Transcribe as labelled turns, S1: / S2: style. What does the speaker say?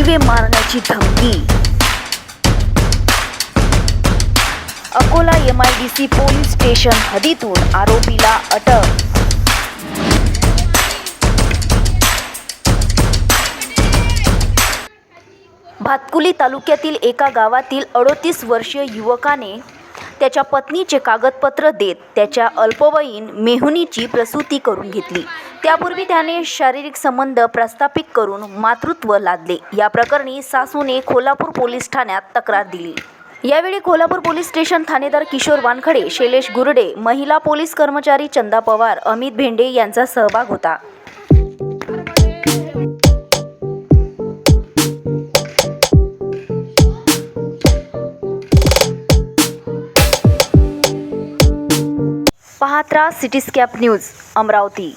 S1: जीवे मारण्याची धमकी। अकोला MIDC पोलीस स्टेशन हद्दीतून आरोपीला अटक। भातकुली तालुक्यातील एका गावातील 38 वर्षीय युवकाने त्याच्या पत्नीचे कागदपत्र देत त्याच्या अल्पवयीन मेहुणीची प्रसूती करून घेतली। त्यापूर्वी त्याने शारीरिक संबंध प्रस्थापित करून मातृत्व लादले। या प्रकरणी सासूने कोल्हापूर पोलीस ठाण्यात तक्रार दिली। यावेळी कोल्हापूर पोलीस स्टेशन ठाणेदार किशोर वानखडे, शैलेश गुरडे, महिला पोलीस कर्मचारी चंदा पवार, अमित भेंडे यांचा सहभाग होता। पाहत रहा सिटीस्कॅप न्यूज अमरावती।